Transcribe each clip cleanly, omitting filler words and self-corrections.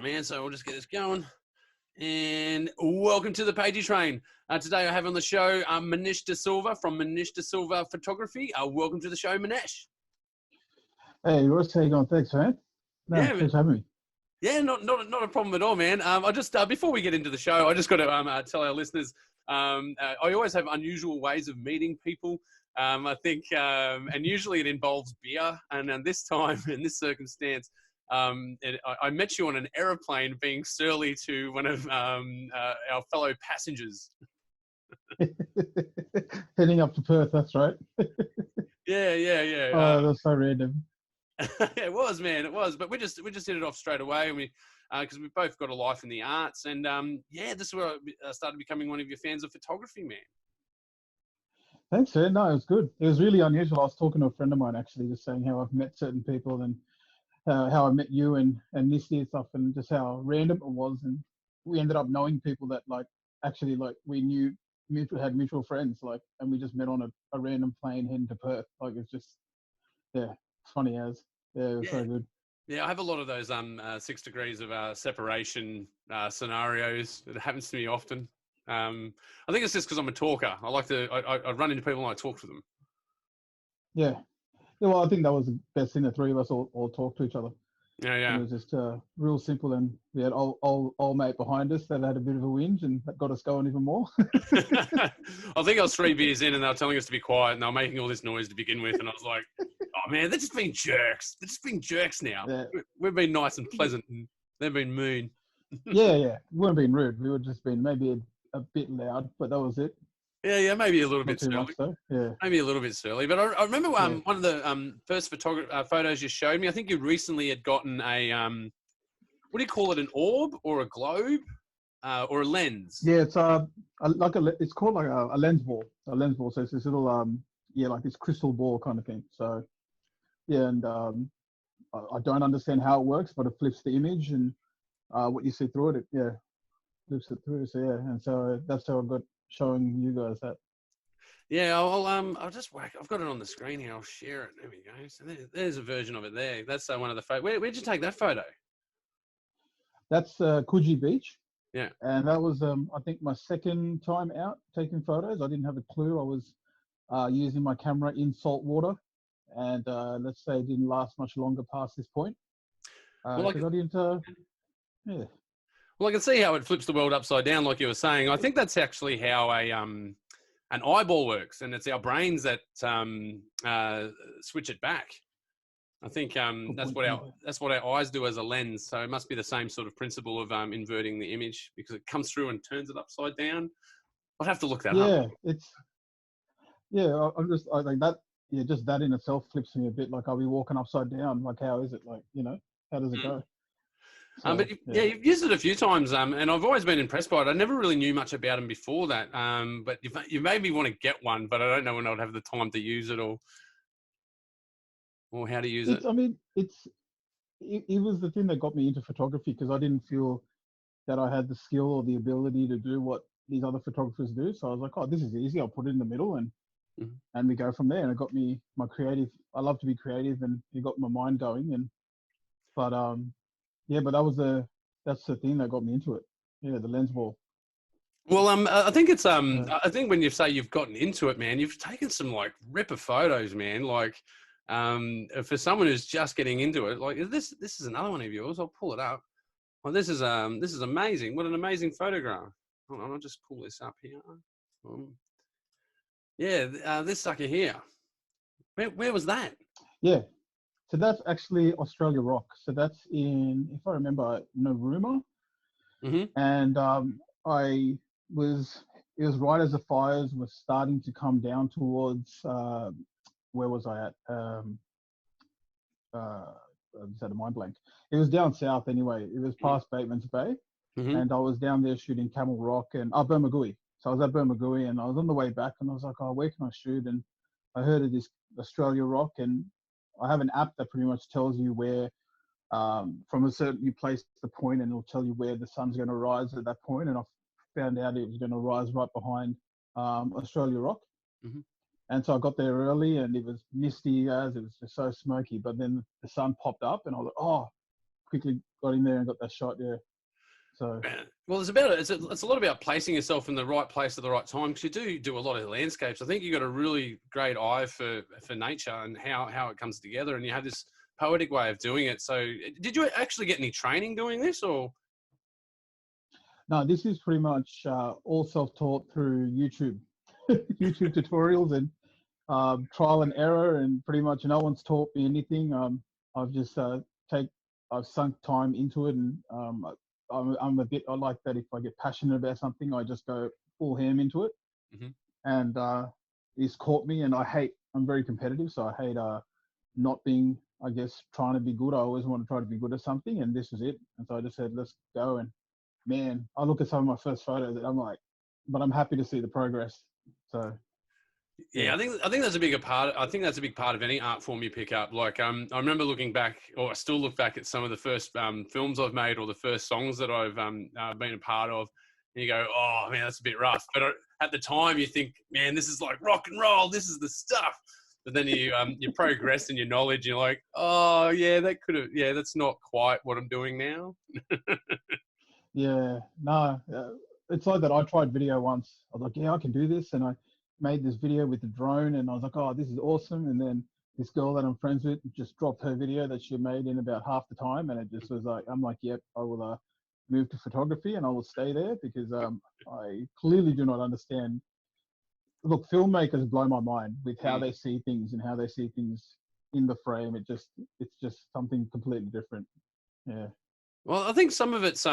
man. So we'll just get this going. And welcome to the Pagey train. Today I have on the show Manesh De Silva from Manesh De Silva Photography. Welcome to the show, Manesh. Hey, Ross, how you going? Thanks, man. Thanks for having me. Yeah, not a problem at all, man. I just before we get into the show, I just got to tell our listeners I always have unusual ways of meeting people. I think, and usually it involves beer. And this time, in this circumstance, I met you on an aeroplane being surly to one of our fellow passengers. Heading up to Perth, that's right. Yeah. Oh, that's so random. It was, man. It was, but we just hit it off straight away, and we because we both got a life in the arts, and this is where I started becoming one of your fans of photography, man. Thanks, man. No, it was good. It was really unusual. I was talking to a friend of mine actually, just saying how I've met certain people and how I met you and Misty and stuff, and just how random it was, and we ended up knowing people that we knew had mutual friends, and we just met on a random plane heading to Perth. It's just it's funny as it was so good. Yeah, I have a lot of those 6 degrees of separation scenarios. It happens to me often. I think it's just because I'm a talker. I like to I run into people and I talk to them. Yeah, well, I think that was the best thing. The three of us all talked to each other. Yeah. And it was just real simple, and we had old mate behind us that had a bit of a whinge, and that got us going even more. I think I was 3 beers in, and they were telling us to be quiet, and they were making all this noise to begin with, and I was like, "Oh man, they're just being jerks. They're just being jerks now. Yeah. We've been nice and pleasant, and they've been mean." Yeah. We weren't being rude. We were just being maybe a bit loud, but that was it. Yeah, maybe a little bit surly. Much, though. Yeah, maybe a little bit surly. But I remember one of the first photos you showed me. I think you recently had gotten a what do you call it? An orb or a globe or a lens? Yeah, it's it's called like a lens ball. A lens ball. So it's this little like this crystal ball kind of thing. So yeah, and I don't understand how it works, but it flips the image, and what you see through it, flips it through. So and so that's how I got showing you guys that. Yeah, I'll just whack. I've got it on the screen here. I'll share it. There we go. So there's a version of it there. That's one of the photos. Where'd you take that photo? That's Coogee Beach. Yeah. And that was I think my second time out taking photos. I didn't have a clue. I was using my camera in salt water, and let's say it didn't last much longer past this point. Because I didn't. Well, I can see how it flips the world upside down, like you were saying. I think that's actually how an eyeball works, and it's our brains that switch it back. I think that's what our eyes do as a lens. So it must be the same sort of principle of inverting the image, because it comes through and turns it upside down. I'd have to look that up. I think that. Yeah, just that in itself flips me a bit. Like, I'll be walking upside down. Like, how is it? Like, how does it go? So, but you've used it a few times, and I've always been impressed by it. I never really knew much about them before that, but you made me want to get one, but I don't know when I'd have the time to use it or how to use it. I mean, it was the thing that got me into photography, because I didn't feel that I had the skill or the ability to do what these other photographers do. So I was like, oh, this is easy. I'll put it in the middle and we go from there. And it got me my creative. I love to be creative, and it got my mind going. But that's the thing that got me into it. Yeah, the lens ball. Well, I think it's I think when you say you've gotten into it, man, you've taken some ripper photos, man. For someone who's just getting into it, this is another one of yours. I'll pull it up. Well, this is amazing. What an amazing photograph. Hold on, I'll just pull this up here. This sucker here. Where was that? Yeah. So that's actually Australia Rock. So that's in, if I remember, Narooma. Mm-hmm. And it was right as the fires were starting to come down towards, where was I at? I just had a mind blank. It was down south anyway. It was past Bateman's Bay. Mm-hmm. And I was down there shooting Camel Rock and Bermagui. So I was at Bermagui, and I was on the way back, and I was like, oh, where can I shoot? And I heard of this Australia Rock, and I have an app that pretty much tells you where, from you place the point, and it'll tell you where the sun's going to rise at that point. And I found out it was going to rise right behind Australia Rock. Mm-hmm. And so I got there early, and it was misty as it was just so smoky. But then the sun popped up, and I was like, oh, quickly got in there and got that shot. Yeah. So. Well, it's a lot about placing yourself in the right place at the right time, because you do a lot of landscapes. I think you've got a really great eye for nature and how it comes together, and you have this poetic way of doing it. So did you actually get any training doing this, or? No, this is pretty much all self-taught through YouTube, YouTube tutorials and trial and error, and pretty much no one's taught me anything. I've just I've sunk time into it, and I'm a bit, I like that if I get passionate about something, I just go full ham into it. Mm-hmm. And it's caught me, and I'm very competitive, so I hate not being, I guess, trying to be good. I always want to try to be good at something, and this was it. And so I just said, let's go. And man, I look at some of my first photos and I'm like, but I'm happy to see the progress. So yeah, I think that's a bigger part. I think that's a big part of any art form you pick up. Like, I remember looking back, or I still look back at some of the first films I've made, or the first songs that I've been a part of, and you go, oh man, that's a bit rough. But at the time, you think, man, this is like rock and roll. This is the stuff. But then you progress in your knowledge. And you're like, oh yeah, that's not quite what I'm doing now. yeah, no, it's like that. I tried video once. I was like, yeah, I can do this, and I made this video with the drone, and I was like, oh, this is awesome. And then this girl that I'm friends with just dropped her video that she made in about half the time, and it just was like, I'm like, yep, I will move to photography, and I will stay there, because I clearly do not understand. Look, filmmakers blow my mind with how they see things and how they see things in the frame. It's just something completely different. Yeah. Well, I think some of it's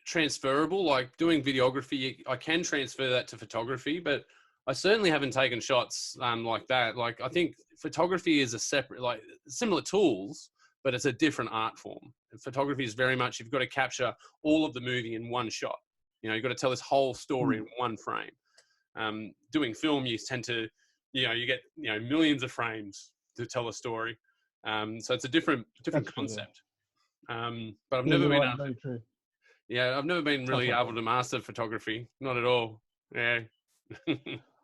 transferable. Like doing videography, I can transfer that to photography, but I certainly haven't taken shots like that. Like, I think photography is a separate, like, similar tools, but it's a different art form. And photography is very much, you've got to capture all of the movie in one shot. You've got to tell this whole story in one frame. Doing film, you tend to, you get millions of frames to tell a story. So it's a different concept. But I've never been very true. Yeah, I've never been really able to master photography. Not at all. Yeah.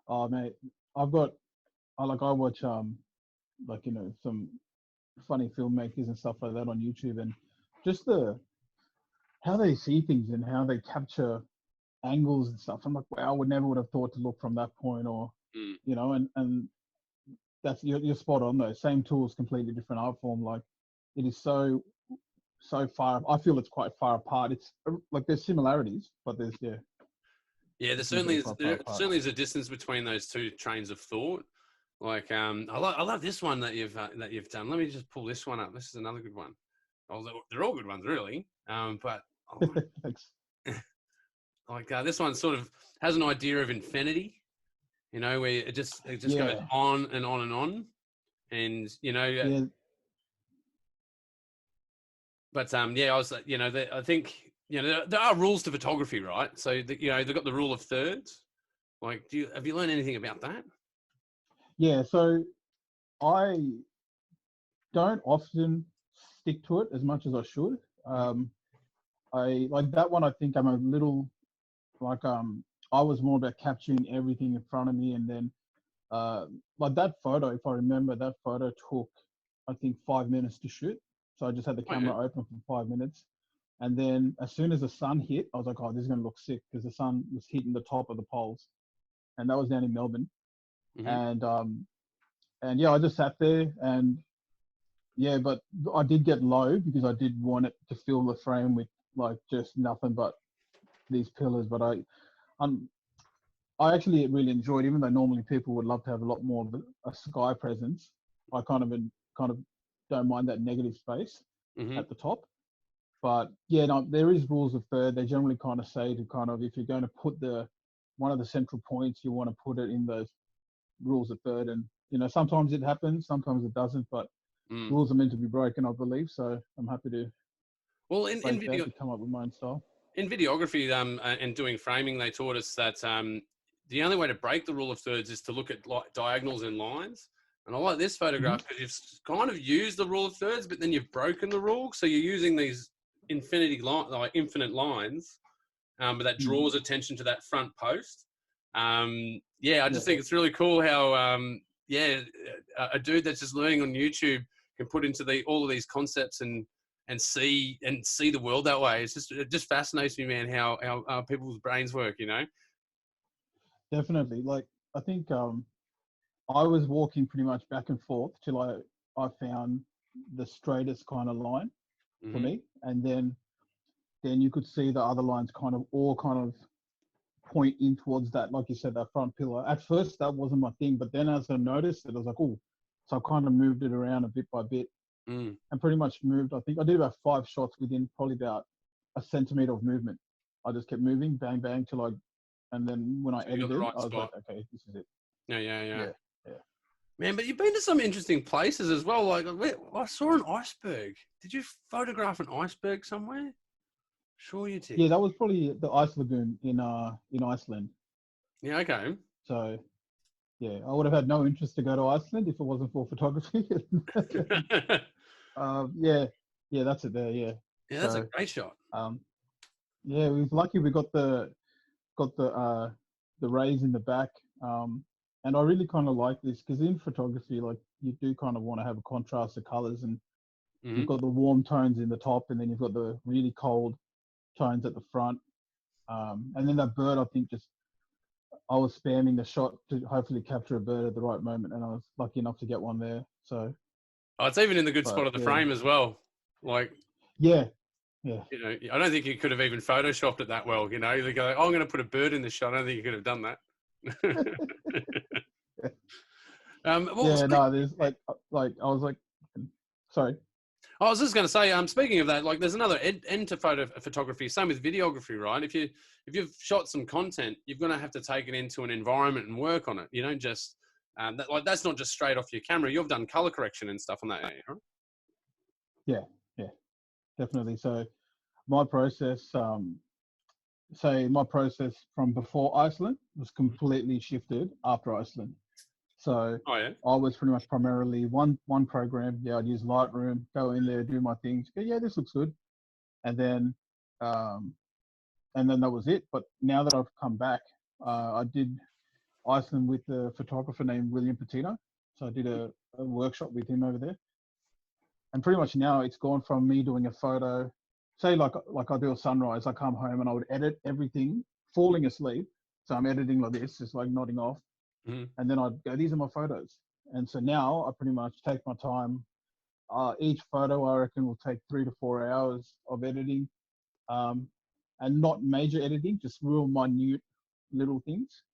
Oh mate, I watch some funny filmmakers and stuff like that on YouTube, and just how they see things and how they capture angles and stuff. I'm like, wow, I would have thought to look from that point, or and that's you're spot on though. Same tools, completely different art form. Like, it is so far. I feel it's quite far apart. It's like there's similarities, but there's there certainly is a distance between those two trains of thought. Like, I love this one that you've done. Let me just pull this one up. This is another good one. Oh, they're all good ones, really. But thanks. Like, this one sort of has an idea of infinity, where it just goes on and on and on, and But I was, I think, there are rules to photography, right? So they've got the rule of thirds. Like, have you learned anything about that? Yeah, so I don't often stick to it as much as I should. I like that one. I think I'm a little like I was more about capturing everything in front of me, and then like that photo, if I remember, that photo took, I think, 5 minutes to shoot. So I just had the camera open for 5 minutes. And then as soon as the sun hit, I was like, oh, this is going to look sick, because the sun was hitting the top of the poles. And that was down in Melbourne. Mm-hmm. And yeah, I just sat there, and yeah, but I did get low because I did want it to fill the frame with like just nothing but these pillars. But I actually really enjoyed, even though normally people would love to have a lot more of a sky presence. I kind of don't mind that negative space at the top. But yeah, no, there is rules of third. They generally kind of say to kind of, if you're going to put one of the central points, you want to put it in those rules of third. And sometimes it happens, sometimes it doesn't. But rules are meant to be broken, I believe. So I'm happy to. Well, in video, to come up with my own style. In videography, and doing framing, they taught us that the only way to break the rule of thirds is to look at diagonals and lines. And I like this photograph because you've kind of used the rule of thirds, but then you've broken the rule. So you're using these infinite lines, but that draws attention to that front post. I just think it's really cool how, a dude that's just learning on YouTube can put into all of these concepts and and see the world that way. It just fascinates me, man, how people's brains work, you know? Definitely. Like, I think I was walking pretty much back and forth till I found the straightest kind of line for Hmm. me, and then you could see the other lines all kind of point in towards that, like you said, that front pillar. At first, that wasn't my thing, but then as I noticed it, I was like, oh, so I kind of moved it around a bit by bit, Mm. and pretty much moved. I think I did about 5 shots within probably about a centimeter of movement. I just kept moving, bang, bang, and then when I So you got the edited, right I was like, spot. okay, this is it. Yeah. Yeah, yeah. Man, but you've been to some interesting places as well. Like, I saw an iceberg. Did you photograph an iceberg somewhere? Sure you did. Yeah, that was probably the ice lagoon in Iceland. Yeah, okay. So yeah, I would have had no interest to go to Iceland if it wasn't for photography. Yeah, Yeah, yeah, that's it there. Yeah. that's a So great shot. um, yeah, we was lucky we got the rays in the back. And I really kind of like this because in photography, like you do kind of want to have a contrast of colors, and Hmm. you've got the warm tones in the top, and then you've got the really cold tones at the front. And then that bird, I think, just I was spamming the shot to hopefully capture a bird at the right moment, and I was lucky enough to get one there. So, Oh, it's even in the good spot but of the yeah, frame as well. Like, yeah, yeah. you know, I don't think you could have even photoshopped it that well. You know, you go, oh, I'm going to put a bird in this shot. I don't think you could have done that. Well, Yeah, no, there's like I was like, sorry. I was just going to say, speaking of that, like, there's another end to photography. Same with videography, right? If you've shot some content, you're going to have to take it into an environment and work on it. You don't just that's not just straight off your camera. You've done color correction and stuff on that, right? Yeah, yeah, definitely. So my process, my process from before Iceland was completely shifted after Iceland. So Oh yeah. I was pretty much primarily one program. Yeah, I'd use Lightroom, go in there, do my things. Go, yeah, this looks good, and then um, that was it. But now that I've come back, I did Iceland with a photographer named William Patino. So I did a workshop with him over there, and pretty much now it's gone from me doing a photo. Say like I do a sunrise, I come home and I would edit everything, falling asleep. So I'm editing like this, just like nodding off, Mm-hmm. and then I'd go, these are my photos. And so now I pretty much take my time. Each photo I reckon will take 3 to 4 hours of editing, um, and not major editing, just real minute little things.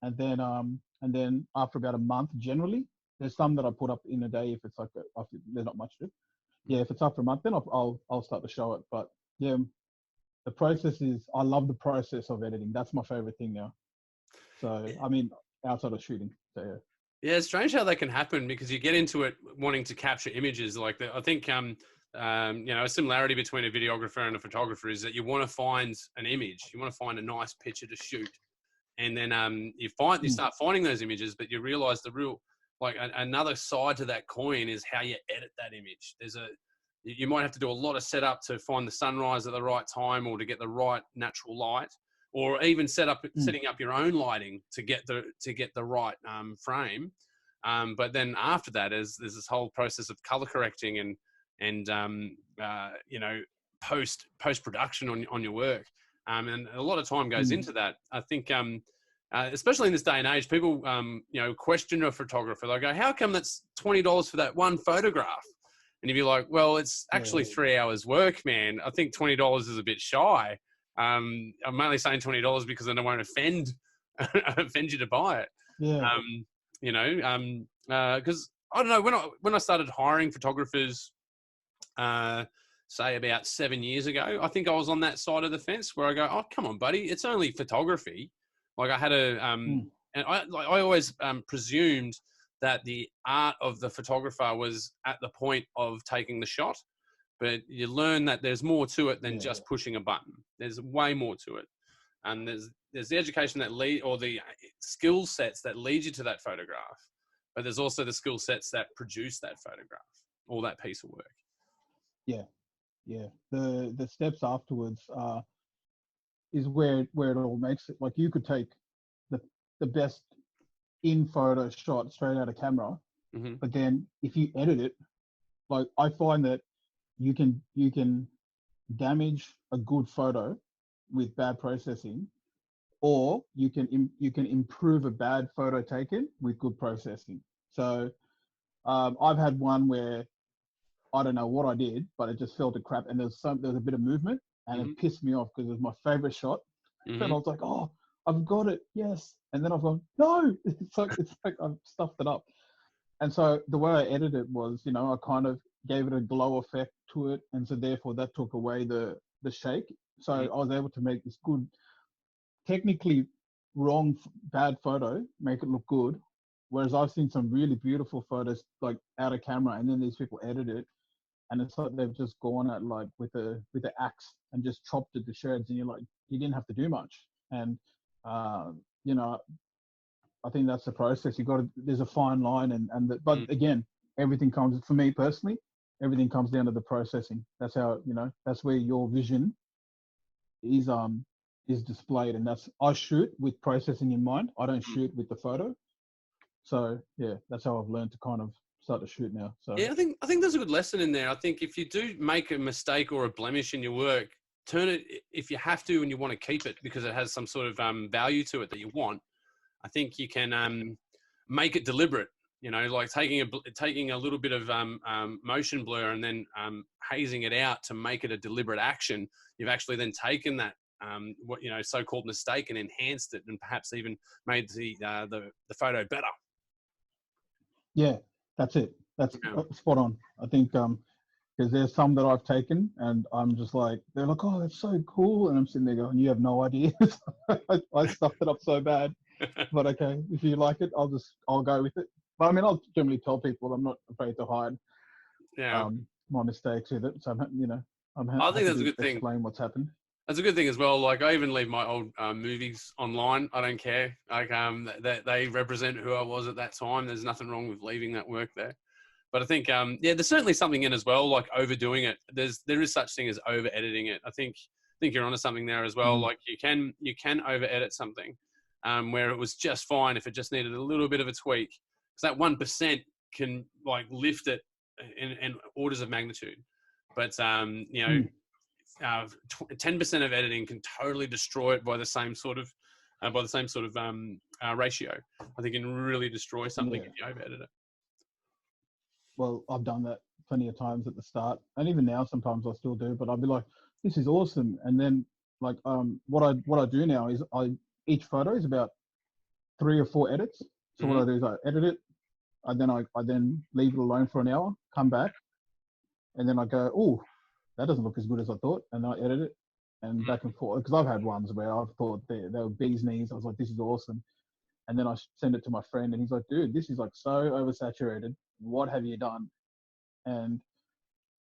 And then after about a month, generally, there's some that I put up in a day if it's like there's not much to. Yeah, if it's after a month, then I'll start to show it. But yeah, the process is I love the process of editing. That's my favorite thing now. So I mean, outside of shooting. So yeah. Yeah, it's strange how that can happen because you get into it wanting to capture images. Like I think you know, a similarity between a videographer and a photographer is that you want to find an image, you want to find a nice picture to shoot, and then you start finding those images, but you realize the real another side to that coin is how you edit that image. You might have to do a lot of setup to find the sunrise at the right time or to get the right natural light, or even setting up your own lighting to get the right frame. But then after that, there's this whole process of color correcting and you know, post production on your work. And a lot of time goes into that. I think, especially in this day and age, people, you know, question a photographer. They go, "How come that's $20 for that one photograph?" And you'd be like, "Well, it's actually 3 hours work, man. I think $20 is a bit shy. I'm only saying $20 because then I won't offend you to buy it." Yeah. You know, because I don't know, when I started hiring photographers, say about 7 years ago, I think I was on that side of the fence where I go, "Oh, come on, buddy, it's only photography." Like I had and I always presumed that the art of the photographer was at the point of taking the shot, but you learn that there's more to it than just pushing a button. There's way more to it, and there's the education that or the skill sets that lead you to that photograph, but there's also the skill sets that produce that photograph or that piece of work. Yeah, yeah. The steps afterwards is where it all makes it. Like you could take the best in photo shot straight out of camera, Mm-hmm. but then if you edit it, like I find that you can damage a good photo with bad processing, or you can improve a bad photo taken with good processing. So I've had one where I don't know what I did, but it just fell to crap, and there's a bit of movement, and Mm-hmm. it pissed me off because it was my favorite shot, and Mm-hmm. I was like, oh, I've got it, yes, and then I've gone, no, it's like I've stuffed it up. And so the way I edited it was, I kind of gave it a glow effect to it, and so therefore that took away the shake. So I was able to make this good, technically wrong, bad photo, make it look good. Whereas I've seen some really beautiful photos like out of camera, and then these people edit it, and it's like they've just gone at like with the axe and just chopped it to shreds, and you're like, you didn't have to do much. And uh, you know, I think that's the process. You got to. There's a fine line, but again, everything comes, for me personally, everything comes down to the processing. That's how, that's where your vision is displayed, and that's, I shoot with processing in mind. I don't shoot with the photo. So yeah, that's how I've learned to kind of start to shoot now. So Yeah, I think there's a good lesson in there. I think if you do make a mistake or a blemish in your work, turn it, if you have to and you want to keep it because it has some sort of value to it that you want. I think you can make it deliberate. Like taking a little bit of motion blur and then hazing it out to make it a deliberate action. You've actually then taken that so-called mistake and enhanced it, and perhaps even made the photo better. yeah, that's it. That's spot on. I think because there's some that I've taken and I'm just like, they're like, oh, that's so cool, and I'm sitting there going, you have no idea. I stuffed it up so bad. But okay, if you like it, I'll go with it. But I mean, I'll generally tell people, I'm not afraid to hide Yeah, my mistakes with it. So I'm I think happy that's a to good thing. explain what's happened. That's a good thing as well. Like I even leave my old movies online. I don't care. Like that they represent who I was at that time. There's nothing wrong with leaving that work there. But I think there's certainly something in as well, like overdoing it. There is such thing as over editing it. I think you're onto something there as well. Like you can over edit something where it was just fine if it just needed a little bit of a tweak. Because that 1% can like lift it in orders of magnitude. But 10% of editing can totally destroy it by the same sort of ratio. I think it can really destroy something if you over edit it. Well, I've done that plenty of times at the start, and even now sometimes I still do. But I'll be like, this is awesome, and then like what I do now is each photo is about 3 or 4 edits. So what I do is I edit it, I then leave it alone for an hour, come back, and then I go, oh, that doesn't look as good as I thought, and I edit it, and back and forth. Because I've had ones where I've thought they were bee's knees. I was like, this is awesome, and then I send it to my friend, and he's like, dude, this is like so oversaturated. What have you done? And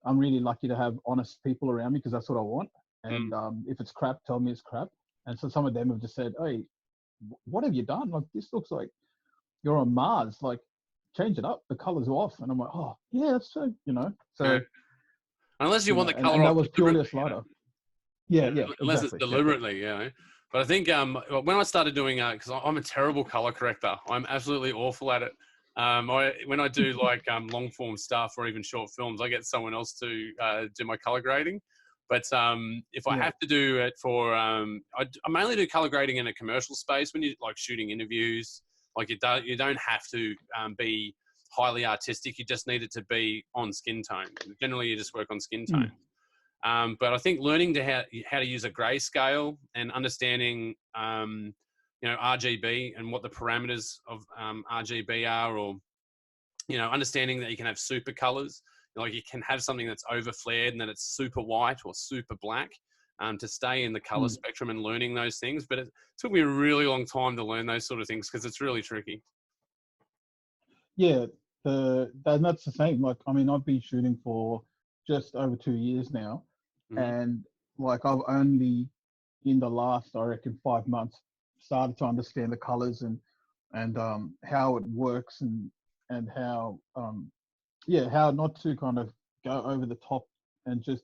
I'm really lucky to have honest people around me because that's what I want. And if it's crap, tell me it's crap. And so some of them have just said, hey, what have you done? Like, this looks like you're on Mars. Like, change it up. The color's off. And I'm like, oh, yeah, that's so, So, Yeah. Unless you want the color and off that was purely a deliberately, slider. Yeah, unless it's exactly. deliberately, But I think when I started doing because I'm a terrible color corrector, I'm absolutely awful at it. When I do like long form stuff or even short films, I get someone else to do my color grading. But if I have to do it for, I mainly do color grading in a commercial space when you're like shooting interviews. Like you don't have to be highly artistic. You just need it to be on skin tone. Generally, you just work on skin tone. But I think learning how to use a grayscale and understanding, RGB and what the parameters of RGB are, or, understanding that you can have super colors, like you can have something that's over flared and that it's super white or super black, to stay in the color spectrum and learning those things. But it took me a really long time to learn those sort of things because it's really tricky. Yeah, that's the same. Like, I mean, I've been shooting for just over 2 years now, and like I've only in the last, I reckon, 5 months started to understand the colors and how it works and how how not to kind of go over the top, and just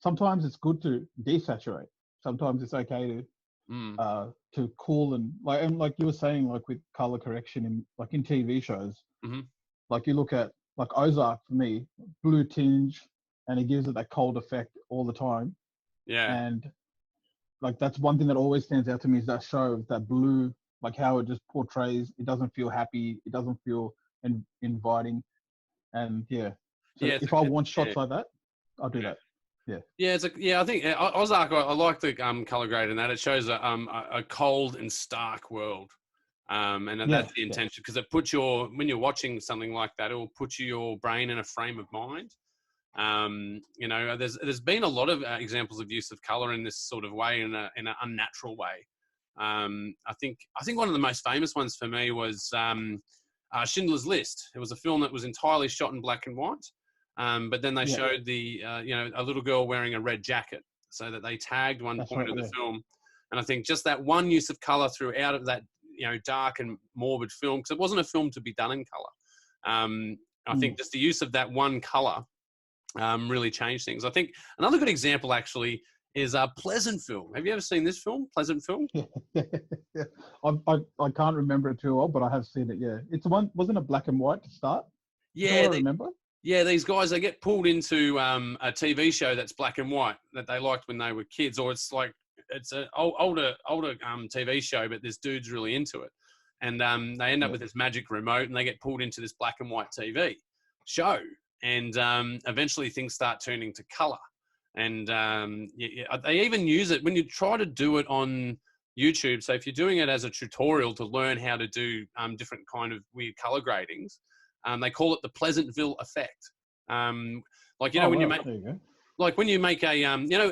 sometimes it's good to desaturate. Sometimes it's okay to cool, and like you were saying, like with color correction in TV shows. Like you look at like Ozark, for me, blue tinge, and it gives it that cold effect all the time. Yeah. And like that's one thing that always stands out to me is that show, that blue, like how it just portrays. It doesn't feel happy. It doesn't feel inviting. And yeah, so Yeah. if I want Yeah. shots like that, I'll do Yeah. that. Yeah. Yeah, I think Ozark. I like the color grade in that. It shows a cold and stark world, and that's the intention, because it puts when you're watching something like that, it will put your brain in a frame of mind. You know, there's been a lot of examples of use of color in this sort of way, in an unnatural way. I think one of the most famous ones for me was Schindler's List. It was a film that was entirely shot in black and white. But then they showed a little girl wearing a red jacket, so that they tagged one point of the film. And I think just that one use of color throughout of that, dark and morbid film, because it wasn't a film to be done in color. I think just the use of that one color really changed things. I think another good example actually is Pleasantville. Have you ever seen this film, Pleasantville? Yeah. I can't remember it too well, but I have seen it. Yeah, it's one. Wasn't it black and white to start? Yeah, I remember. Yeah, these guys, they get pulled into a TV show that's black and white that they liked when they were kids, or it's an older TV show, but this dude's really into it, and they end up with this magic remote, and they get pulled into this black and white TV show, and eventually things start turning to color, and they even use it when you try to do it on YouTube. So if you're doing it as a tutorial to learn how to do different kind of weird color gradings. They call it the Pleasantville Effect. When you make, like when you make a,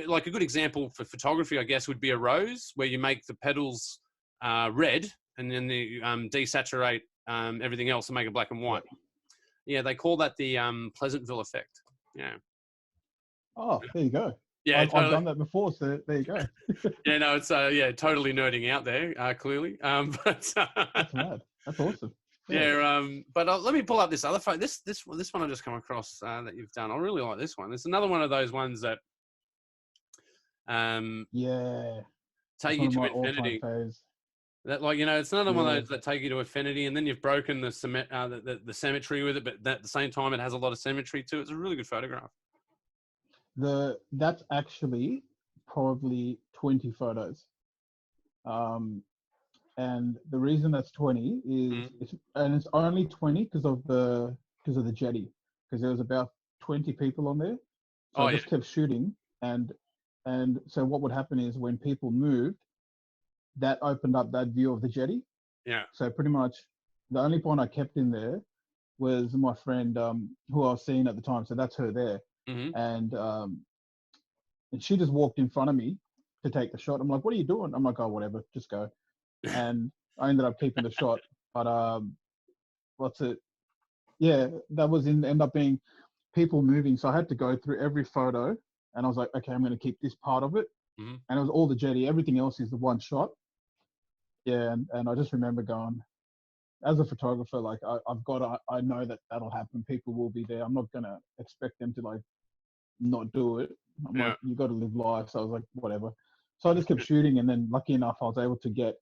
like a good example for photography, I guess, would be a rose, where you make the petals red, and then you desaturate everything else and make it black and white. Yeah, they call that the Pleasantville Effect. Yeah. Oh, there you go. Yeah, I've done that before, so there you go. Yeah, no, it's totally nerding out there, clearly. But that's mad. That's awesome. Yeah, but let me pull up this other photo. This one I just come across that you've done. I really like this one. It's another one of those ones that take you to infinity. That, it's another one of those that take you to infinity, and then you've broken the symmetry with it, but at the same time it has a lot of symmetry too. It's a really good photograph. That's actually probably 20 photos. And the reason that's 20 is it's only 20 because of the jetty, because there was about 20 people on there. So I just kept shooting, and so what would happen is when people moved, that opened up that view of the jetty. Yeah. So pretty much the only point I kept in there was my friend who I was seeing at the time. So that's her there. And she just walked in front of me to take the shot. I'm like, what are you doing? I'm like, oh, whatever, just go. And I ended up keeping the shot, but that was end up being people moving, so I had to go through every photo, and I was like, okay, I'm going to keep this part of it, and it was all the jetty. Everything else is the one shot. Yeah, and I just remember going, as a photographer, like I know that'll happen. People will be there. I'm not going to expect them to like not do it. I'm like, you got to live life. So I was like, whatever. So I just kept shooting, and then lucky enough, I was able to get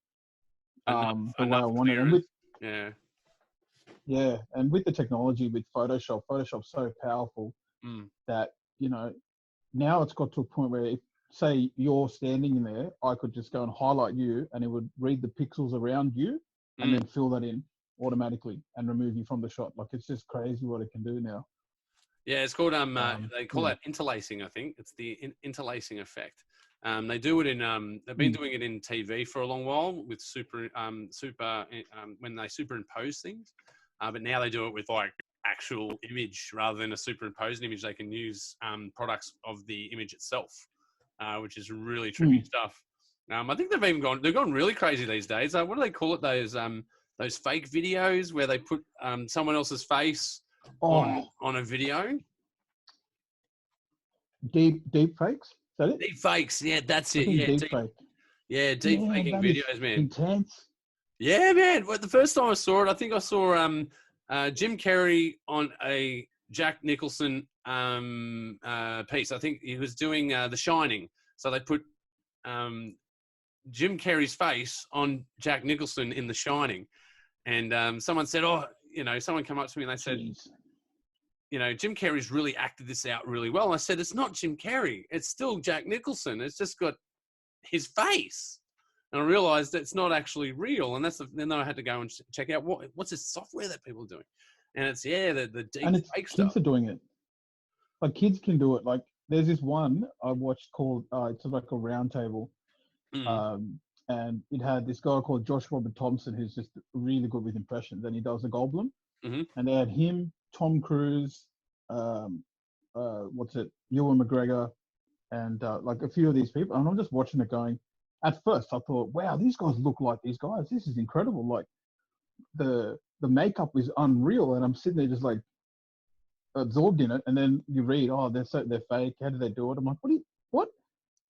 the way I wanted. And with and with the technology with Photoshop's so powerful that now it's got to a point where if say you're standing in there, I could just go and highlight you, and it would read the pixels around you and then fill that in automatically and remove you from the shot. Like, it's just crazy what it can do now. Yeah, it's called they call that interlacing. I think it's the interlacing effect. They do it in they've been doing it in TV for a long while with when they superimpose things, but now they do it with like actual image rather than a superimposed image. They can use products of the image itself, which is really trippy stuff. I think they've gone really crazy these days. What do they call it? Those fake videos where they put someone else's face on a video. Deep fakes. Is that it? Deep fakes, yeah, that's it. Yeah, deep faking videos, man. Intense. Yeah, man. Well, the first time I saw it, I think I saw Jim Carrey on a Jack Nicholson piece. I think he was doing The Shining, so they put Jim Carrey's face on Jack Nicholson in The Shining, and someone said, someone came up to me and they said, you know, Jim Carrey's really acted this out really well. And I said, it's not Jim Carrey. It's still Jack Nicholson. It's just got his face. And I realized it's not actually real. And then I had to go and check out what's this software that people are doing. And it's, the deep And it's fake kids stuff. are doing it. Like kids can do it. Like there's this one I watched called, it's like a round table. And it had this guy called Josh Robert Thompson, who's just really good with impressions, and he does the Goblin. And they had him, Tom Cruise, Ewan McGregor, and like a few of these people. And I'm just watching it going, at first I thought, wow, these guys look like these guys. This is incredible. Like the makeup is unreal. And I'm sitting there just like absorbed in it. And then you read, oh, they're fake. How do they do it? I'm like, what?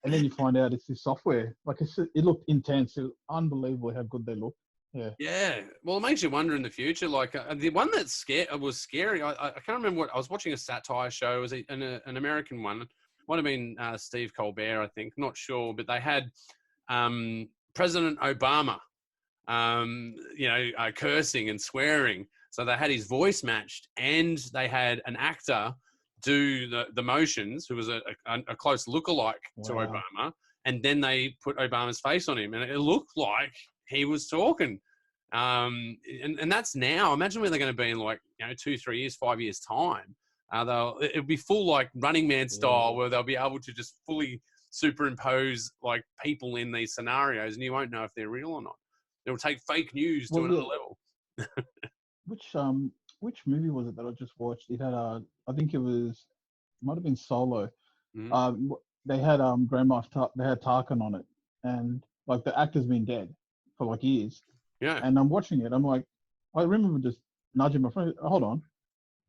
And then you find out it's this software. Like it looked intense. It was unbelievable how good they look. Yeah. Yeah. Well, it makes you wonder in the future. Like the one that was scary. I can't remember what I was watching. A satire show. It was an American one. Might have been Steve Colbert, I think. Not sure, but they had President Obama, cursing and swearing. So they had his voice matched, and they had an actor do the motions, who was a close lookalike to Obama, and then they put Obama's face on him, and it looked like he was talking. And that's now. Imagine where they're going to be in 2, 3 years, 5 years time. It'll be full like Running Man style, where they'll be able to just fully superimpose like people in these scenarios, and you won't know if they're real or not. It'll take fake news to another level. Which movie was it that I just watched? It had I think it might have been Solo. They had they had Tarkin on it, and like the actor's been dead for like years. Yeah. And I'm watching it. I'm like, I remember just nudging my friend. Hold on,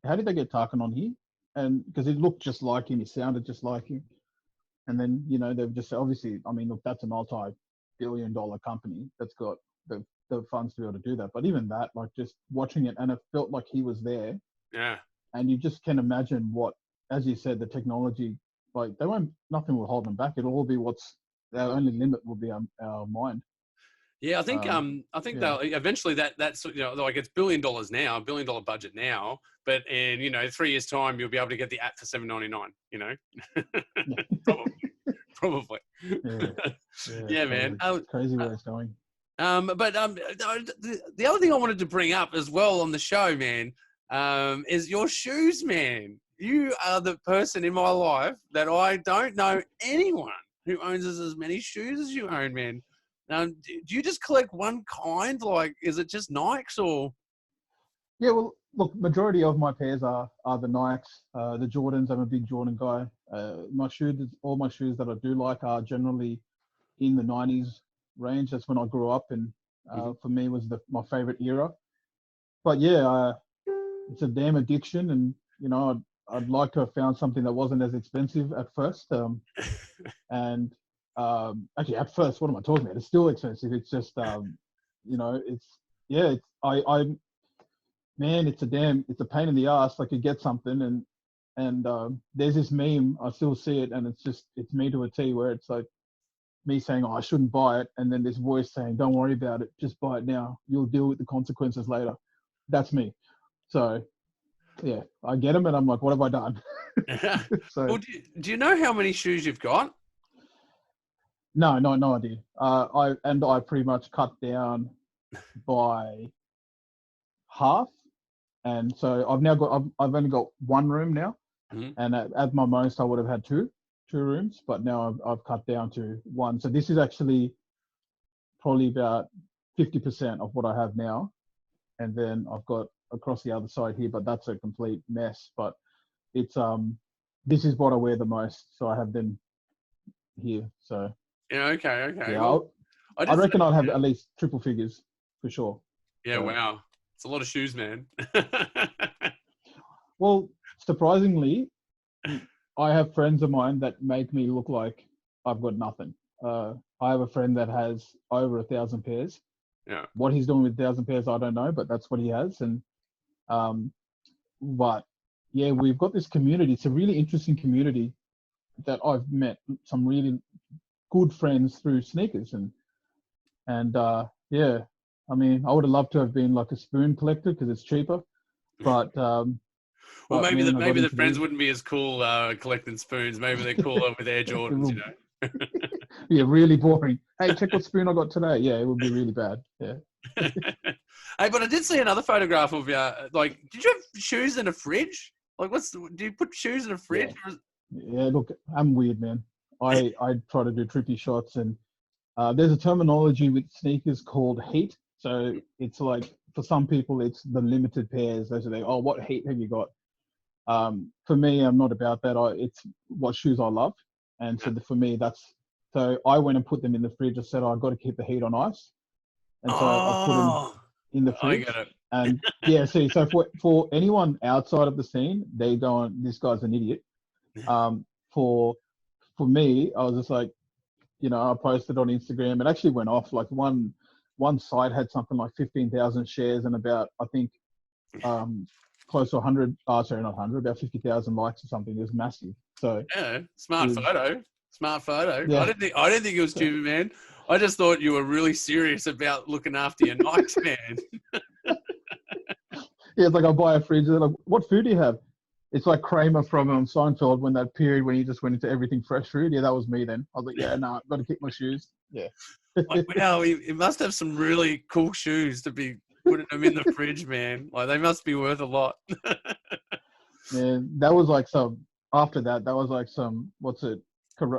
how did they get Tarkin on here? And because it looked just like him, it sounded just like him. And then they've just obviously, I mean, look, that's a multi-billion-dollar company that's got the funds to be able to do that. But even that, like just watching it, and it felt like he was there. Yeah. And you just can imagine what, as you said, the technology, like nothing will hold them back. It'll all be our only limit will be our mind. Yeah, I think they'll eventually that's like it's $1 billion now, $1 billion budget now, but in 3 years time you'll be able to get the app for $7.99. Probably. Yeah, man. Crazy where it's going. But the other thing I wanted to bring up as well on the show, man, is your shoes, man. You are the person in my life that I don't know anyone who owns as many shoes as you own, man. Do you just collect one kind? Like, is it just Nikes or? Yeah, well, look, majority of my pairs are the Nikes, the Jordans. I'm a big Jordan guy. All my shoes that I do like are generally in the 90s range. That's when I grew up, and for me was my favorite era. But yeah, it's a damn addiction, and I'd like to have found something that wasn't as expensive at first. And actually, at first, what am I talking about? It's still expensive. It's just it's a pain in the ass. Like you get something, and there's this meme. I still see it, and it's me to a T, where it's like me saying, "Oh, I shouldn't buy it," and then this voice saying, "Don't worry about it. Just buy it now. You'll deal with the consequences later." That's me. So, yeah, I get them, and I'm like, "What have I done?" So, well, do you know how many shoes you've got? No idea. I pretty much cut down by half, and so I've only got one room now, and at my most I would have had two rooms, but now I've cut down to one. So this is actually probably about 50% of what I have now, and then I've got across the other side here, but that's a complete mess. But it's this is what I wear the most, so I have them here. So yeah, okay. Yeah, well, I reckon I'll have at least triple figures for sure. Yeah, so. Wow, it's a lot of shoes, man. Well, surprisingly, I have friends of mine that make me look like I've got nothing. I have a friend that has over 1,000 pairs. Yeah. What he's doing with 1,000 pairs, I don't know, but that's what he has. And but yeah, we've got this community. It's a really interesting community that I've met some really good friends through sneakers, and yeah, I mean, I would have loved to have been like a spoon collector because it's cheaper, but Well, But maybe man, I got the into friends this. wouldn't be as cool collecting spoons. Maybe they're cooler with Air It Jordans, you will, know. yeah, really boring. Hey, check what spoon I got today. Yeah, it would be really bad. Yeah. Hey, but I did see another photograph of you. Like, did you have shoes in a fridge? Like, do you put shoes in a Yeah. fridge? Yeah, look, I'm weird, man. I try to do trippy shots, and there's a terminology with sneakers called heat. So it's like for some people, it's the limited pairs. They say, "Oh, what heat have you got?" For me, I'm not about that. It's what shoes I love, and so for me, that's so I went and put them in the fridge. I said, "I've got to keep the heat on ice," and so I put them Oh, in the I get fridge. it. And yeah, see, so for anyone outside of the scene, they go on, "This guy's an idiot." Um, for for me, I was just like, I posted on Instagram. It actually went off. Like one site had something like 15,000 shares and about, I think, close to 100. Sorry, not 100, about 50,000 likes or something. It was massive. So Yeah, it smart was, photo. Smart photo. yeah. I didn't think it was So, stupid, man. I just thought you were really serious about looking after your Nikes, man. yeah, it's like I buy a fridge. They're like, what food do you have? It's like Kramer from Seinfeld when that period when he just went into everything fresh food. Yeah, that was me then. I was like, yeah, no, I've got to keep my shoes. Yeah. Like, wow, he must have some really cool shoes to be putting them in the fridge, man. Like, they must be worth a lot. Man, that was like after that, that was like what's it,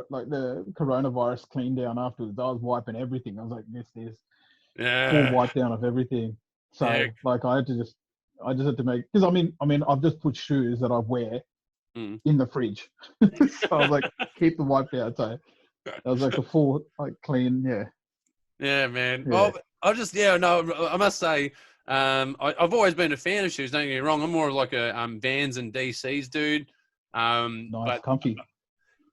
like the coronavirus clean down afterwards. I was wiping everything. I was like, this full Yeah, wipe down of everything. yeah. So like I just had to make, because I mean, I've just put shoes that I wear Mm. in the fridge. So I was like, keep the wipe out. So that was like a full, like clean. Yeah. Yeah, man. Yeah. Well, no, I must say, I've always been a fan of shoes. Don't get me wrong. I'm more of like a Vans and DCs dude. Nice, But comfy.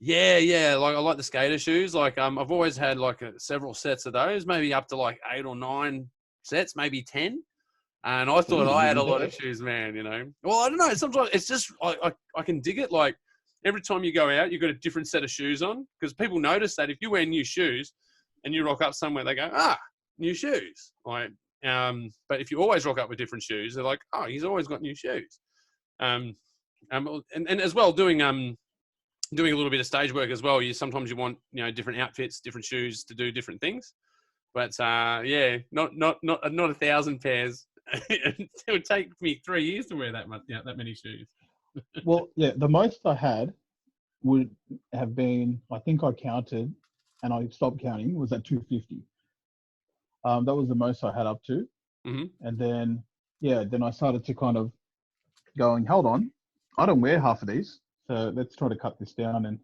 yeah, like I like the skater shoes. Like I've always had like several sets of those, maybe up to like 8 or 9 sets, maybe 10. And I thought I had a lot of shoes, man. Well, I don't know. Sometimes it's just I can dig it. Like every time you go out, you've got a different set of shoes on because people notice that if you wear new shoes and you rock up somewhere, they go, new shoes. Like, but if you always rock up with different shoes, they're like, oh, he's always got new shoes. Um, and as well doing a little bit of stage work as well. Sometimes you want different outfits, different shoes to do different things. But yeah, not 1,000 pairs. It would take me 3 years to wear that many shoes. Well, yeah, the most I had would have been, I think I counted and I stopped counting, was at 250. That was the most I had up to. Mm-hmm. And then, yeah, then I started to kind of going, hold on, I don't wear half of these. So let's try to cut this down.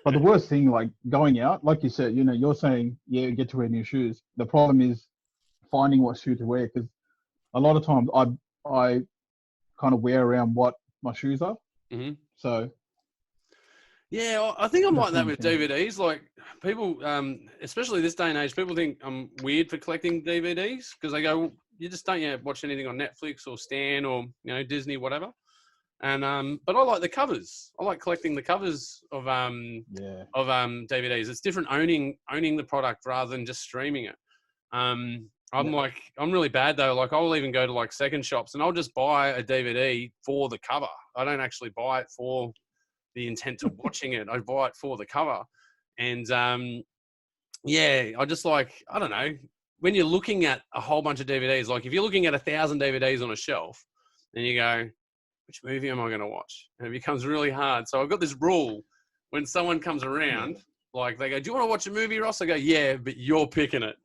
But the worst thing, like going out, like you said, you're saying, yeah, you get to wear new shoes. The problem is finding what shoe to wear because a lot of times I kind of wear around what my shoes are. Mm-hmm. So Yeah, I think I'm that's like the that only with thing. DVDs. Like people, especially this day and age, people think I'm weird for collecting DVDs because they go, you just don't watch anything on Netflix or Stan or Disney, whatever. And but I like the covers. I like collecting the covers of Yeah. DVDs. It's different owning the product rather than just streaming it. I'm Yeah. like, I'm really bad though. Like I'll even go to like second shops and I'll just buy a DVD for the cover. I don't actually buy it for the intent of watching it. I buy it for the cover. And yeah, I just like, I don't know, when you're looking at a whole bunch of DVDs, like if you're looking at 1,000 DVDs on a shelf and you go, which movie am I going to watch? And it becomes really hard. So I've got this rule when someone comes around, like they go, do you want to watch a movie, Ross? I go, yeah, but you're picking it.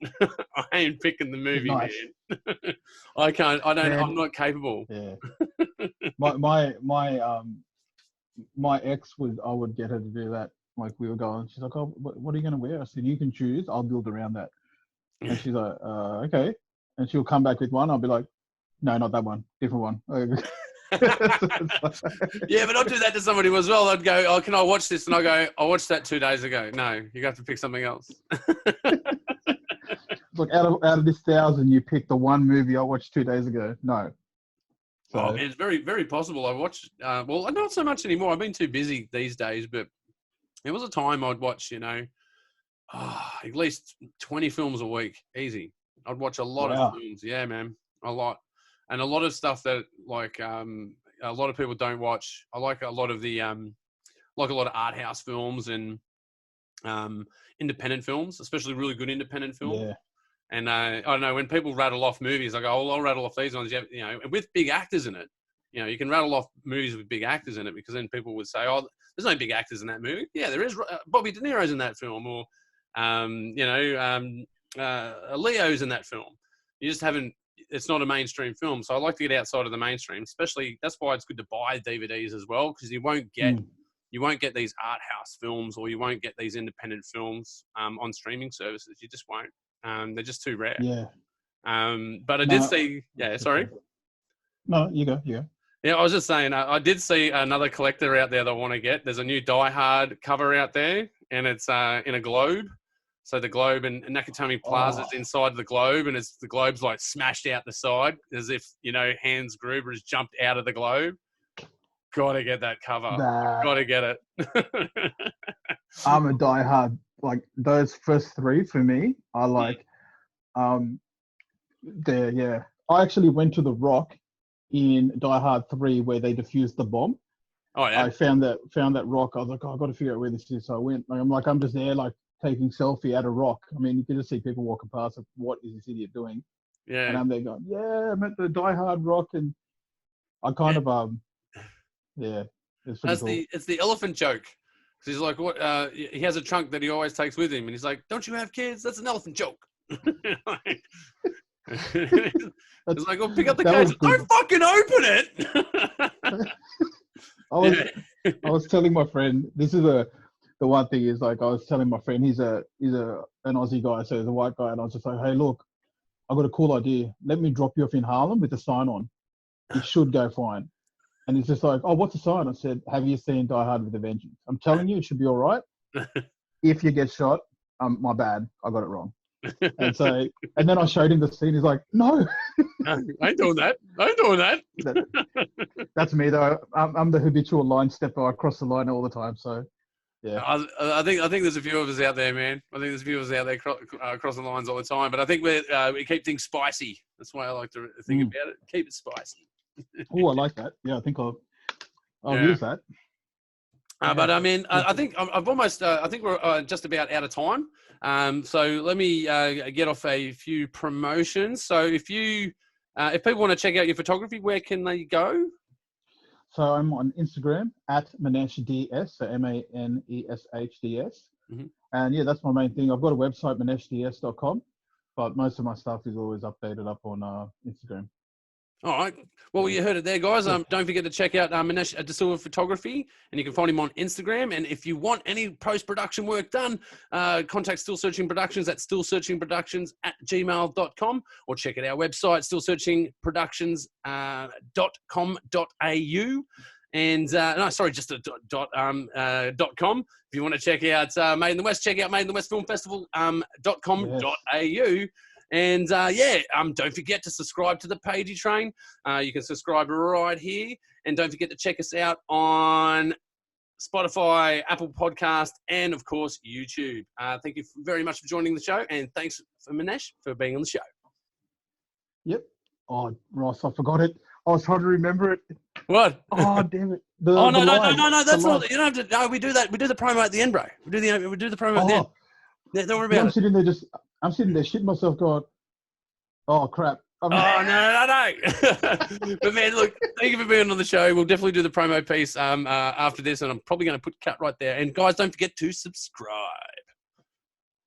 I ain't picking the movie, Nice. man. I'm Man, not capable. yeah. My ex I would get her to do that. Like we were going, she's like, oh, what are you going to wear? I said, you can choose. I'll build around that. And she's like, okay. And she'll come back with one. I'll be like, no, not that one, different one. Yeah, but I'll do that to somebody as well. I'd go, oh, can I watch this? And I go, I watched that 2 days ago. No, you have to pick something else. Like out of this 1,000, you picked the one movie I watched 2 days ago. No. Oh, So it's very, very possible. I watched, well, not so much anymore. I've been too busy these days, but there was a time I'd watch, at least 20 films a week. Easy. I'd watch a lot of wow. films. Yeah, man. A lot. And a lot of stuff that a lot of people don't watch. I like a lot of the like a lot of art house films and independent films, especially really good independent films. Yeah. And I don't know, when people rattle off movies, I go, oh, I'll rattle off these ones, you know, with big actors in it. You know, you can rattle off movies with big actors in it, because then people would say, oh, there's no big actors in that movie. Yeah, there is. Bobby De Niro's in that film, or Leo's in that film. You just haven't. It's not a mainstream film, so I like to get outside of the mainstream. Especially, that's why it's good to buy DVDs as well, because you won't get these art house films, or you won't get these independent films on streaming services. You just won't. They're just too rare. Yeah. But I did see. Yeah, sorry. No, you go. Yeah. Yeah, I was just saying, I did see another collector out there that I want to get. There's a new Die Hard cover out there, and it's in a globe. So the globe and Nakatomi Plaza's inside the globe, and the globe's like smashed out the side, as if, you know, Hans Gruber has jumped out of the globe. Gotta get that cover. Gotta get it. I'm a Die Hard. Like, those first three for me are like, yeah. I actually went to the Rock in Die Hard 3 where they defused the bomb. Oh yeah. I found that rock. I was like, oh, I've got to figure out where this is. So I went. I'm just there, like, taking selfie at a rock. I mean, you can just see people walking past. Like, what is this idiot doing? Yeah. And I'm there going, yeah, I'm at the Die Hard Rock, and I kind of yeah. It's pretty cool. It's the elephant joke. He's like, what? He has a trunk that he always takes with him, and he's like, "Don't you have kids? That's an elephant joke." It's like, "Well, pick up the case. Don't fucking open it." I was telling my friend, this is the one thing is, like, I was telling my friend, he's an Aussie guy, so he's a white guy, and I was just like, "Hey, look, I've got a cool idea. Let me drop you off in Harlem with a sign on. It should go fine." And he's just like, "Oh, what's the sign?" I said, "Have you seen Die Hard with a Vengeance? I'm telling you, it should be all right. If you get shot, my bad. I got it wrong." And so, and then I showed him the scene. He's like, "No, I ain't doing that. I ain't doing that." That's me though. I'm the habitual line stepper. I cross the line all the time. So, yeah. I think there's a few of us out there, man. I think there's a few of us out there crossing the lines all the time. But I think we keep things spicy. That's why I like to think about it. Keep it spicy. Oh, I like that. Yeah, I think I'll use that. But I mean, I think I've almost. I think we're just about out of time. So let me get off a few promotions. So if people want to check out your photography, where can they go? So I'm on Instagram at Manesh DS, so MANESHDS. And yeah, that's my main thing. I've got a website, maneshds.com, but most of my stuff is always updated up on Instagram. All right. Well, you heard it there, guys. Don't forget to check out Manesh De Silva Photography, and you can find him on Instagram. And if you want any post-production work done, contact Still Searching Productions at stillsearchingproductions@gmail.com, or check out our website, stillsearchingproductions.com.au. And just a .com. If you want to check out Made in the West, check out Made in the West Film Festival.com.au. And don't forget to subscribe to the Pagey Train. You can subscribe right here. And don't forget to check us out on Spotify, Apple Podcast, and of course, YouTube. Thank you very much for joining the show. And thanks for Manesh for being on the show. Yep. Oh, Ross, I forgot it. I was trying to remember it. What? Oh, damn it. No. That's not. You don't have to. No, we do that. We do the promo at the end, bro. We do the promo at the end. Yeah, don't worry about it. I'm sitting there shitting myself going, oh, crap. No. But, man, look, thank you for being on the show. We'll definitely do the promo piece after this, and I'm probably going to put cut right there. And, guys, don't forget to subscribe.